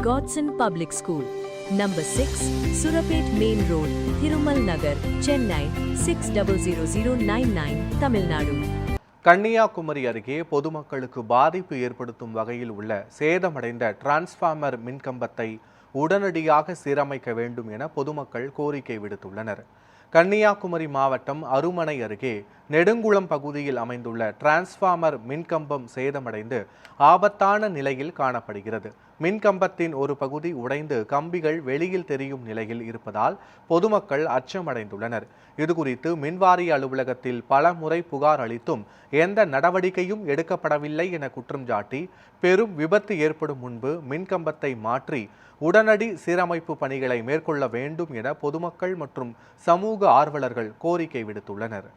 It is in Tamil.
Godson Public School, Number 6, Surapet Main Road, Thirumal Nagar, Chennai 600099, Tamil Nadu. Kanyakumari அருகே பொதுமக்களுக்கு பாதிப்பு ஏற்படுத்தும் வகையில் உள்ள சேதமடைந்த டிரான்ஸ்பார்மர் மின்கம்பத்தை உடனடியாக சீரமைக்க வேண்டும் என பொதுமக்கள் கோரிக்கை விடுத்துள்ளனர். கன்னியாகுமரி மாவட்டம் அருமனை அருகே நெடுங்குளம் பகுதியில் அமைந்துள்ள டிரான்ஸ்பார்மர் மின்கம்பம் சேதமடைந்து ஆபத்தான நிலையில் காணப்படுகிறது. மின்கம்பத்தின் ஒரு பகுதி உடைந்து கம்பிகள் வெளியில் தெரியும் நிலையில் இருப்பதால் பொதுமக்கள் அச்சமடைந்துள்ளனர். இதுகுறித்து மின்வாரிய அலுவலகத்தில் பல முறை புகார் அளித்தும் எந்த நடவடிக்கையும் எடுக்கப்படவில்லை என குற்றம் சாட்டி பெரும் விபத்து ஏற்படும் முன்பு மின்கம்பத்தை மாற்றி உடனடி சீரமைப்பு பணிகளை மேற்கொள்ள வேண்டும் என பொதுமக்கள் மற்றும் சமூக ஆர்வலர்கள் கோரிக்கை விடுத்துள்ளனர்.